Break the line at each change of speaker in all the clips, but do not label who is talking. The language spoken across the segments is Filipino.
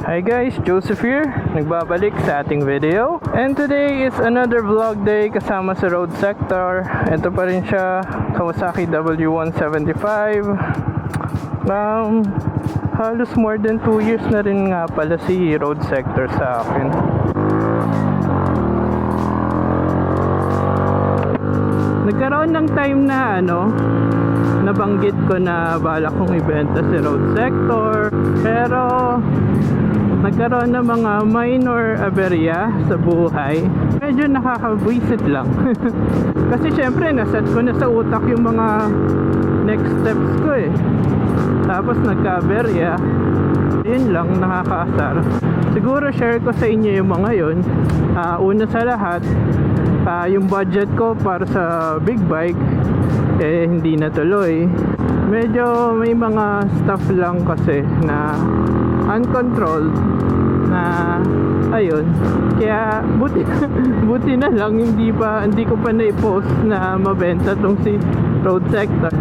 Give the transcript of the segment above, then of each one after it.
Hi guys, Joseph here, nagbabalik sa ating video. And today is another vlog day kasama sa road sector. Ito pa rin siya, Kawasaki W175. Halos more than 2 years na rin nga pala si road sector sa akin. Nagkaroon ng time na nabanggit ko na balak kong ibenta si road sector, pero nagkaroon ng mga minor aberya sa buhay. Medyo nakakabwisit lang. Kasi syempre naset ko na sa utak yung mga next steps ko eh. Tapos nagka-aberya. Yun lang, nakakaasar. Siguro share ko sa inyo yung mga yun. Una sa lahat, yung budget ko para sa big bike hindi natuloy. Medyo may mga stuff lang kasi na uncontrolled na ayun, kaya buti na lang hindi ko pa na-post na mabenta tong si road sector.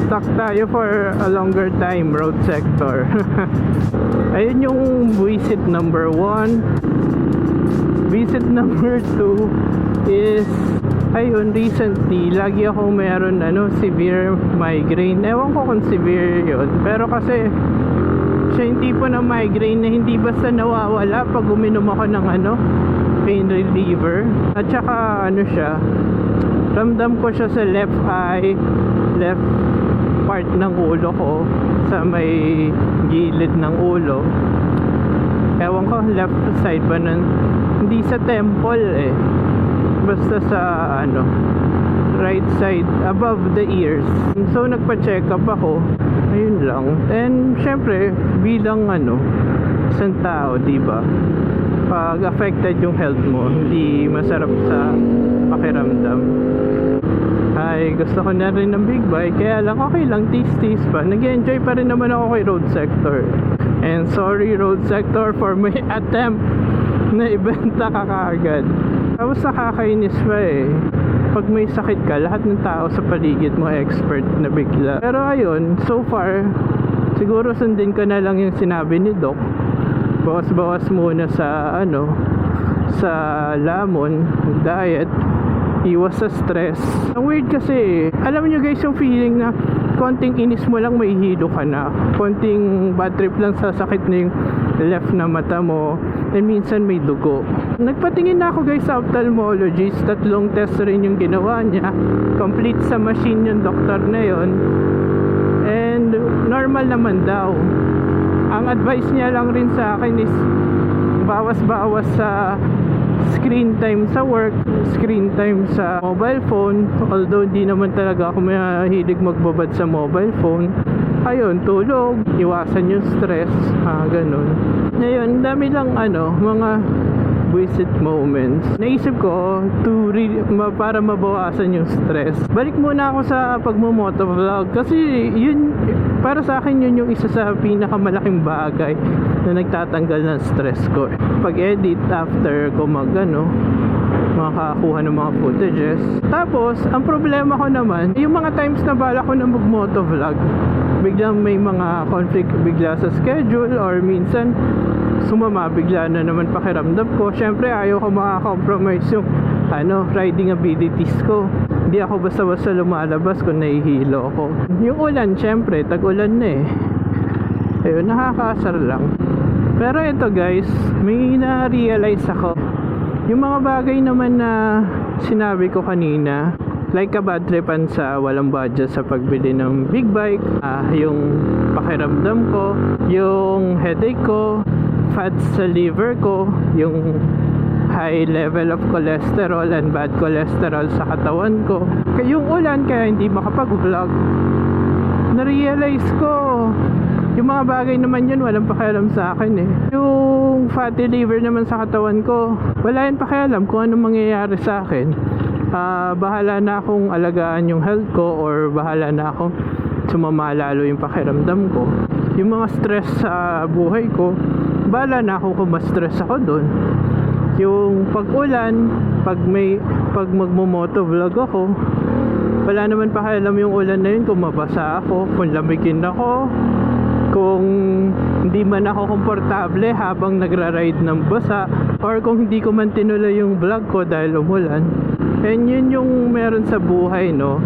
Stuck tayo for a longer time, road sector. Ayun yung Bwisit number 1. Bwisit number 2 is ayun, recently lagi ako meron severe migraine. Ewan ko kung severe yun, pero kasi siya yung tipo ng migraine na hindi basta nawawala pag uminom ako ng pain reliever. At saka siya, ramdam ko siya sa left eye, left part ng ulo ko, sa may gilid ng ulo. Ewan ko, left side ba nun? Hindi sa temple eh, basta sa right side above the ears. So nagpa-check up ako. Ayun lang. And syempre bilang isang tao, diba, pag affected yung health mo, hindi masarap sa pakiramdam. Ay, gusto ko na rin ng big bike, kaya lang okay lang, tis-tis pa. Nag-enjoy pa rin naman ako kay road sector. And sorry road sector for my attempt na ibenta ka kaagad. Tapos nakakainis pa eh, pag may sakit ka, lahat ng tao sa paligid mo expert na bigla. Pero ayun, so far siguro sundin ko na lang yung sinabi ni Doc. Bawas-bawas muna sa sa lamon, diet, iwas sa stress. Ang weird kasi, alam nyo guys yung feeling na konting inis mo lang mahihilo ka na, konting bad trip lang sasakit na yung left na mata mo, and minsan may dugo. Nagpatingin na ako guys sa ophthalmologist, 3 test rin yung ginawa niya, complete sa machine yung doktor na yon, and normal naman daw. Ang advice niya lang rin sa akin is bawas-bawas sa screen time sa work, screen time sa mobile phone, although di naman talaga ako mahilig magbabad sa mobile phone. Ayun, tulog, iwasan yung stress, ganun. Ngayon, dami lang mga Bwisit moments. Naisip ko para mabawasan yung stress. Balik muna ako sa pagmo-motovlog kasi yun, para sa akin yun yung isa sa pinakamalaking bagay na nagtatanggal ng stress ko. Pag-edit after ko makakakuha ng mga footages. Tapos, ang problema ko naman, yung mga times na bala ko na mag-motovlog, biglang may mga conflict bigla sa schedule, or minsan sumama bigla na naman pakiramdam ko. Syempre ayaw ko maka-compromise yung riding abilities ko. Hindi ako basta-basta lumalabas kung nahihilo ako. Yung ulan, syempre tag-ulan na eh. Ayun, nakakaasar lang. Pero ito guys, may na-realize ako. Yung mga bagay naman na sinabi ko kanina, like a bad tripan sa walang budget sa pagbili ng big bike, yung pakiramdam ko, yung headache ko, fats sa liver ko, yung high level of cholesterol and bad cholesterol sa katawan ko, yung ulan kaya hindi makapag-vlog. Na-realize ko yung mga bagay naman yun walang pakialam sa akin eh. Yung fatty liver naman sa katawan ko, wala yun pakialam kung anong mangyayari sa akin. Bahala na akong alagaan yung health ko, or bahala na akong sumama lalo yung pakiramdam ko. Yung mga stress sa buhay ko, bahala na ako kung ma-stress ako doon. Yung pag-ulan, pag magmo-motovlog ako, wala naman pakialam yung ulan na yun kung mabasa ako, kung lamigin ako, kung hindi man ako komportable habang nagra-ride ng basa, or kung hindi ko man tinuloy yung vlog ko dahil umulan. And yun yung meron sa buhay, no?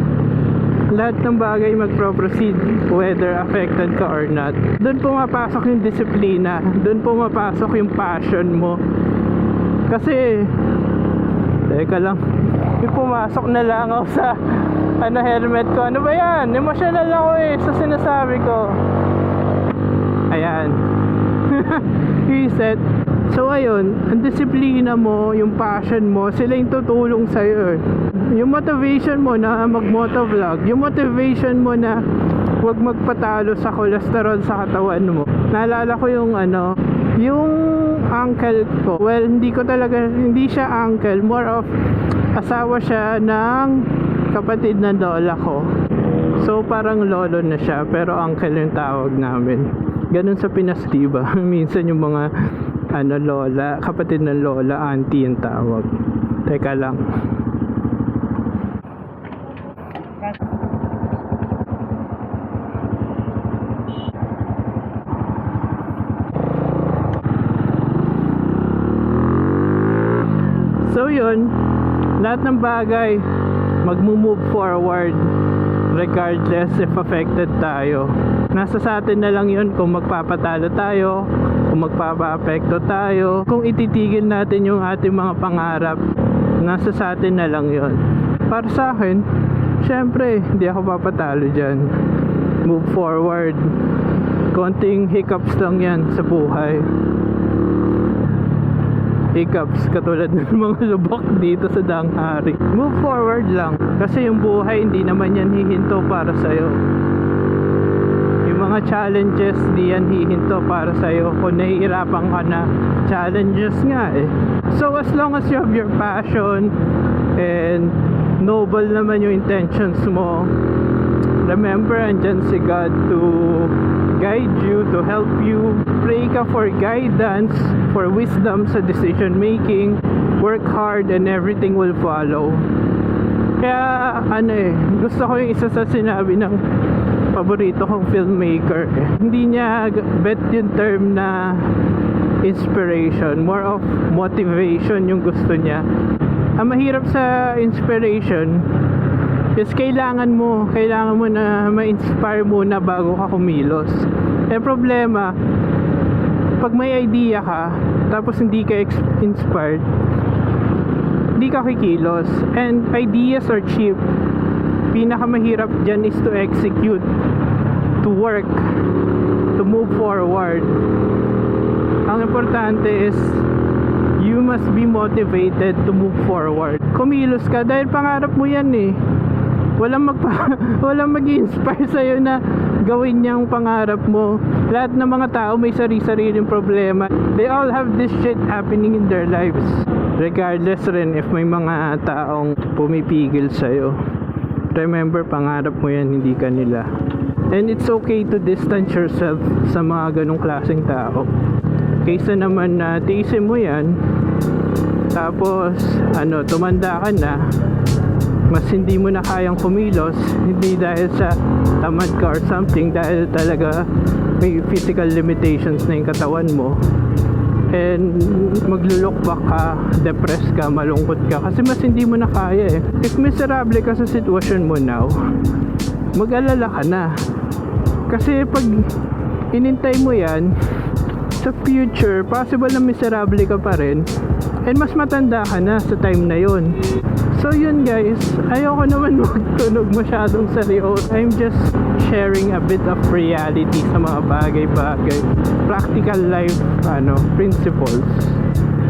Lahat ng bagay magpro-proceed whether affected ka or not. Doon pumapasok yung disiplina, doon pumapasok yung passion mo. Kasi teka lang, pumasok na lang ako sa helmet ko. Ano ba yan? Emotional ako sa sinasabi ko. Ayan. Reset. So ayun, ang disiplina mo, yung passion mo, sila yung tutulong sa'yo. Yung motivation mo na mag-motovlog, yung motivation mo na huwag magpatalo sa cholesterol sa katawan mo. Naalala ko yung yung uncle ko. Well, hindi siya uncle, more of asawa siya ng kapatid ng lola ko. So parang lolo na siya, pero uncle yung tawag namin. Ganun sa Pinas, diba? Minsan yung mga lola, kapatid ng lola, auntie yung tawag. Teka lang. So yun, lahat ng bagay magmo-move forward regardless if affected tayo. Nasa sa atin na lang yun kung magpapatalo tayo, kung magpapa-apekto tayo, kung ititigil natin yung ating mga pangarap. Nasa sa atin na lang yun. Para sa akin, syempre hindi ako papatalo dyan. Move forward. Konting hiccups lang yan sa buhay. Hiccups katulad ng mga lubak dito sa Danghari. Move forward lang, kasi yung buhay hindi naman yan hihinto para sa'yo. Yung mga challenges di yan hihinto para sa'yo. Kung nahihirapan ka na, challenges nga So as long as you have your passion and noble naman yung intentions mo, remember, andyan si God to guide you, to help you. Pray ka for guidance, for wisdom sa decision making. Work hard and everything will follow. Kaya gusto ko yung isa sa sinabi ng paborito kong filmmaker. Hindi niya bet yung term na inspiration, more of motivation yung gusto niya. Ang mahirap sa inspiration is kailangan mo na ma-inspire muna bago ka kumilos. Problema, pag may idea ka tapos hindi ka inspired, hindi ka kikilos. And ideas are cheap. Pinakamahirap dyan is to execute, to work, to move forward. Ang importante is you must be motivated to move forward. Kumilos ka dahil pangarap mo yan Walang mag-inspire sa'yo na gawin niyang pangarap mo. Lahat ng mga tao may sari-sariling problema. They all have this shit happening in their lives. Regardless rin if may mga taong pumipigil sa'yo. Remember, pangarap mo yan, hindi ka nila. And it's okay to distance yourself sa mga ganong klaseng tao. Kaysa naman na tiisin mo yan, tapos tumanda ka na, mas hindi mo na kayang kumilos, hindi dahil sa tamad ka or something, dahil talaga may physical limitations na yung katawan mo, and maglulok back ka, depressed ka, malungkot ka kasi mas hindi mo na kaya If miserable ka sa sitwasyon mo now, mag-alala ka na, kasi pag inintay mo yan sa future, possible na miserable ka pa rin, and mas matanda ka na sa time na yun. So yun guys, ayoko naman magtunog masyadong seryoso. I'm just sharing a bit of reality sa mga bagay-bagay, practical life principles.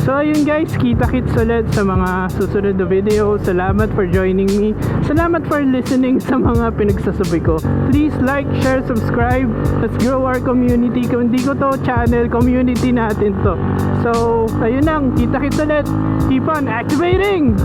So ayun guys, kita-kits ulit sa mga susunod na video. Salamat for joining me. Salamat for listening sa mga pinagsasabi ko. Please like, share, subscribe. Let's grow our community. Kung hindi ko to channel, community natin to. So ayun lang, kita-kits ulit. Keep on activating!